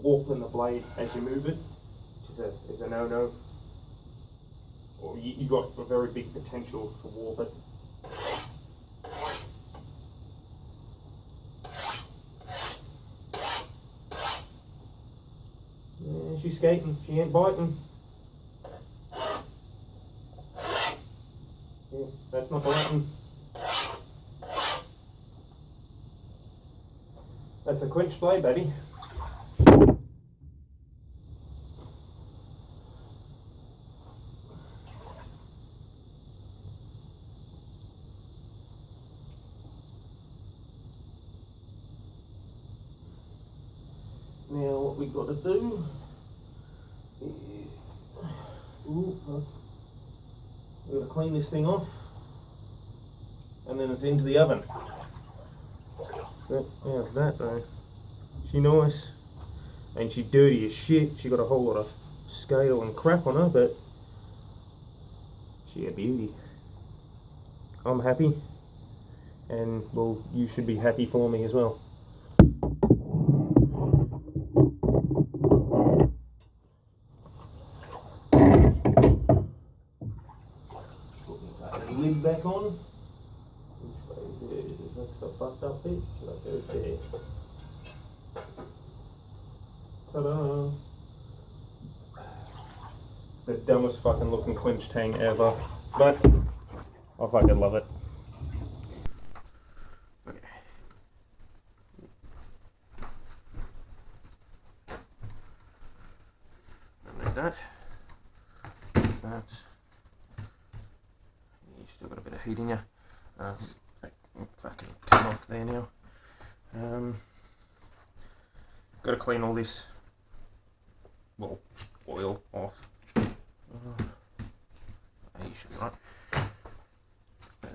warping the blade as you move it, which is a no-no. Or you got a very big potential to warp it. Yeah, she's skating, she ain't biting. Yeah, that's not biting. That's a quench blade, baby. what we've got to do is, we've got to clean this thing off, and then it's into the oven. But how's that though? She nice. And she dirty as shit. She got a whole lot of scale and crap on her, but she a beauty. I'm happy, and well, you should be happy for me as well. Put the lid back on. Which way is it? That's the fucked up bit. Should I go there? Ta-da! It's the dumbest fucking looking quench tang ever, but I fucking love it. Okay. Don't need that. That. You still got a bit of heat in you. Fucking come off there now. Got to clean all this, well, oil off. You should be right.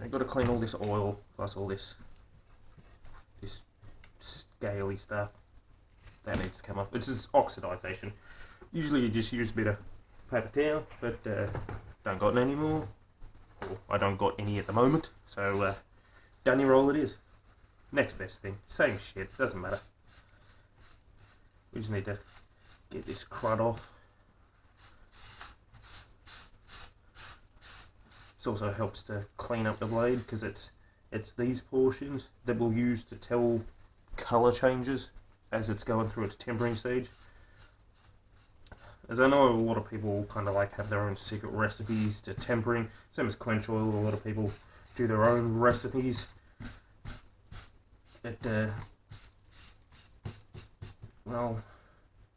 I've got to clean all this oil plus all this scaly stuff. That needs to come off. It's just oxidization. Usually you just use a bit of paper towel, but don't got any more. Well, I don't got any at the moment, so dunny roll it is. Next best thing, same shit, doesn't matter. We just need to get this crud off. This also helps to clean up the blade because it's these portions that we'll use to tell colour changes as it's going through its tempering stage. As I know a lot of people kind of like have their own secret recipes to tempering. Same as quench oil, a lot of people do their own recipes. Well,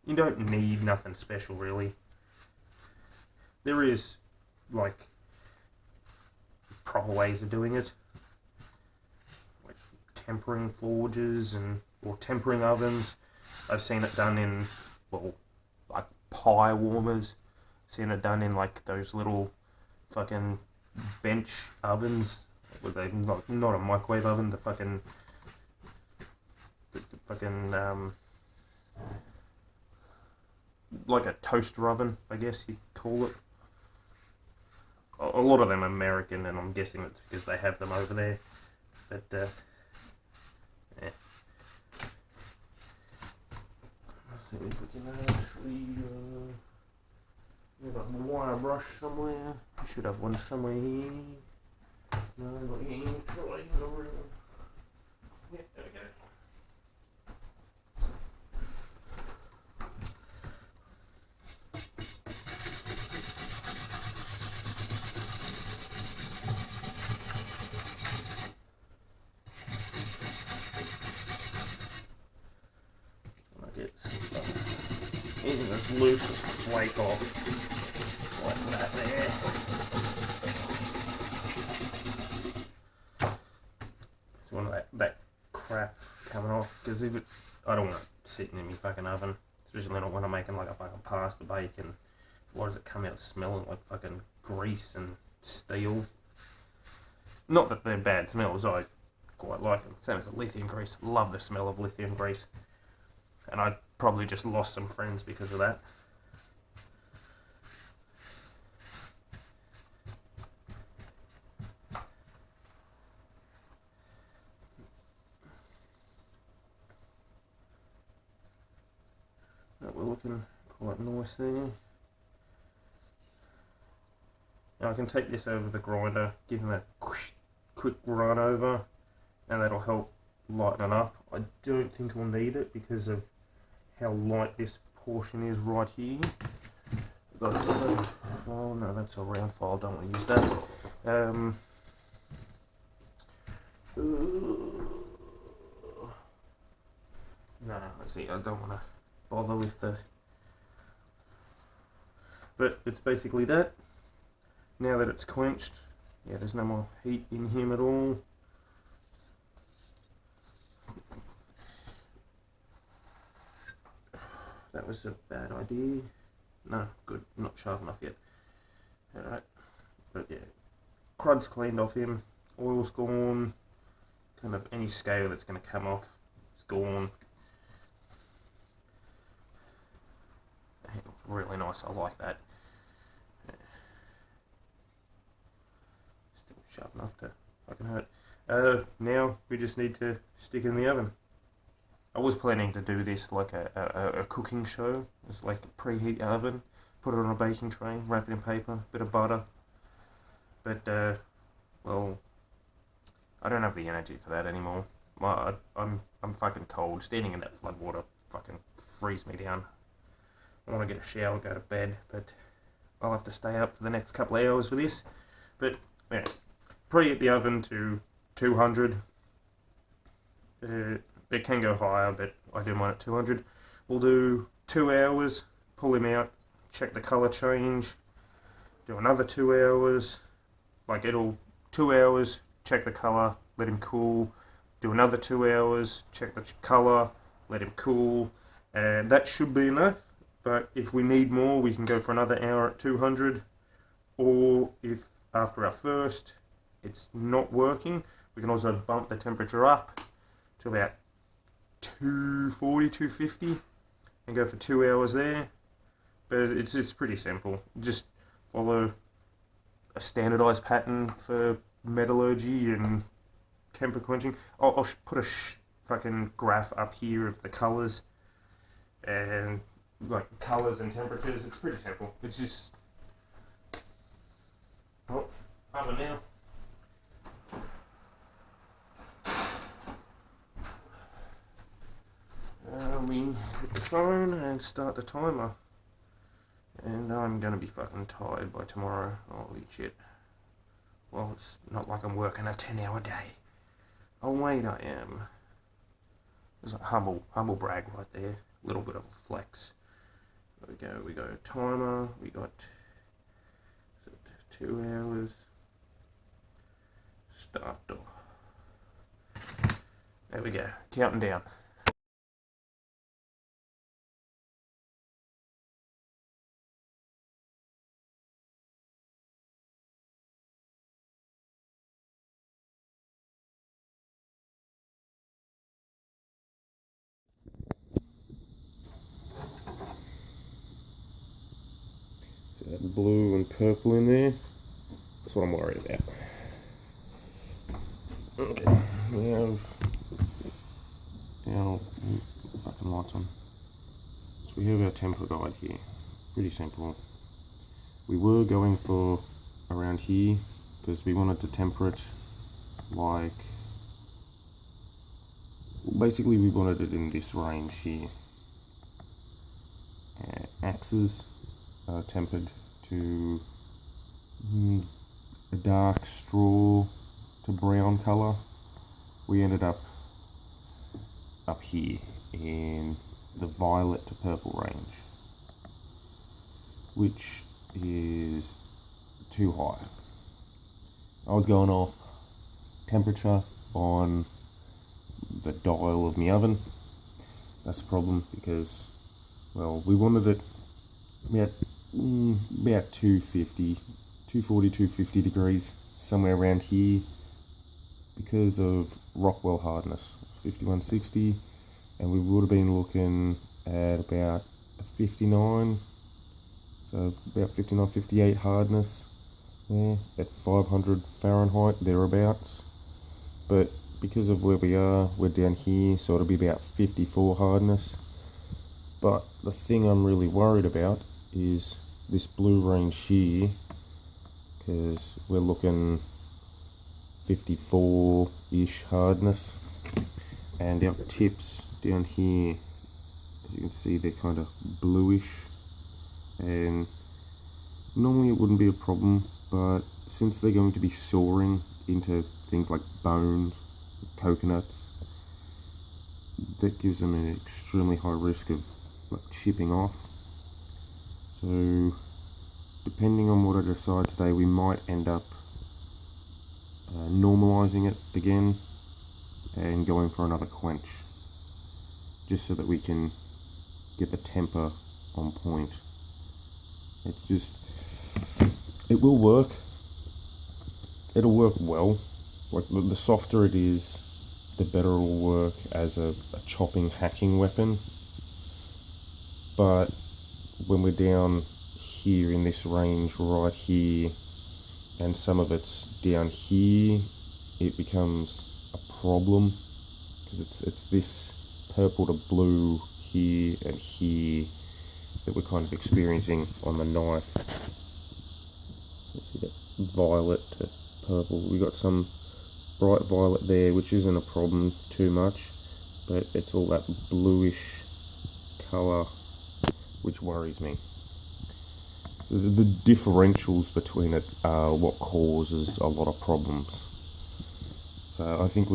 you don't need nothing special really. There is like proper ways of doing it, like tempering forges or tempering ovens. I've seen it done in, well, like pie warmers. Seen it done in like those little fucking bench ovens with a not a microwave oven, the fucking like a toaster oven, I guess you'd call it. A lot of them are American, and I'm guessing it's because they have them over there. But yeah. Let's see if we can actually we've got a wire brush somewhere. We should have one somewhere here. No, not here. Try around. Yeah, there we go. Even this loose flake off like that there. Just want that crap coming off, because if it, I don't want it sitting in my fucking oven, especially not when I'm making like a fucking pasta bacon. Why does it come out smelling like fucking grease and steel? Not that they're bad smells, I quite like them. Same as the lithium grease. Love the smell of lithium grease. And I probably just lost some friends because of that. We're looking quite nice there. Now I can take this over the grinder, give them a quick run over, and that'll help lighten it up. I don't think I'll need it because of how light this portion is right here. Oh no, that's a round file, don't want to use that. No, let's see, I don't want to bother with the... But it's basically that. Now that it's quenched, yeah, there's no more heat in him at all. that was a bad idea. No, good, not sharp enough yet. Alright, but yeah, crud's cleaned off him, oil's gone, kind of any scale that's going to come off is gone. Really nice, I like that. Still sharp enough to fucking hurt. Now we just need to stick it in the oven. I was planning to do this like a cooking show. It's like a preheat oven, put it on a baking tray, wrap it in paper, bit of butter. But, well, I don't have the energy for that anymore. I'm fucking cold. Standing in that flood water fucking freeze me down. I want to get a shower, go to bed, but I'll have to stay up for the next couple of hours for this. But, yeah, preheat the oven to 200. It can go higher, but I do mine at 200. We'll do 2 hours, pull him out, check the colour change, do another 2 hours, like it'll 2 hours, check the colour, let him cool, do another 2 hours, check the colour, let him cool, and that should be enough. But if we need more, we can go for another hour at 200, or if after our first it's not working, we can also bump the temperature up to about 240, 250 and go for 2 hours there. But it's pretty simple. Just follow a standardized pattern for metallurgy and temper quenching. I'll put a fucking graph up here of the colors and like colors and temperatures. It's pretty simple. It's just oven now. We hit the phone and start the timer. And I'm gonna be fucking tired by tomorrow. Holy shit. Well, it's not like I'm working a 10-hour day. Oh wait, I am. There's a humble brag right there. A little bit of a flex. There we go, timer. We got 2 hours. Start off. There we go, counting down. So that blue and purple in there, that's what I'm worried about. Okay, we have our fucking lights on. So we have our temper guide here. Pretty simple. We were going for around here because we wanted to temper it like, basically we wanted it in this range here. Axes are tempered to a dark straw to brown colour. We ended up here in the violet to purple range, which is too high. I was going off temperature on the dial of my oven. That's the problem because, well, we wanted it about 240, 250 degrees, somewhere around here, because of Rockwell hardness, 5160, and we would have been looking at about a 59, so about 59, 58 hardness there, at 500 Fahrenheit, thereabouts. But because of where we are, we're down here, so it'll be about 54 hardness. But the thing I'm really worried about is this blue range here, because we're looking 54-ish hardness, and our tips down here, as you can see, they're kind of bluish, and normally it wouldn't be a problem, but since they're going to be soaring into things like bones, coconuts, that gives them an extremely high risk of like chipping off. So depending on what I decide today, we might end up normalizing it again and going for another quench, just so that we can get the temper on point. It's just, it will work. It'll work well. Like the softer it is, the better it will work as a chopping, hacking weapon. But when we're down here in this range right here, and some of it's down here, it becomes a problem, because it's this purple to blue here and here that we're kind of experiencing on the knife. You see that violet to purple. We got some bright violet there, which isn't a problem too much, but it's all that bluish colour which worries me. So the differentials between it are what causes a lot of problems. So I think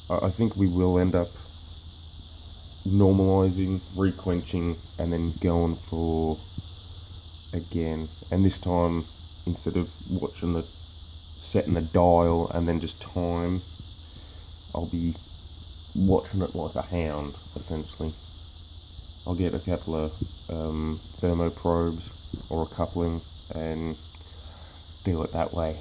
I think we will end up normalizing, requenching, and then going for again. And this time, instead of setting the dial and then just time, I'll be watching it like a hound, essentially. I'll get a couple of thermo probes or a coupling and do it that way.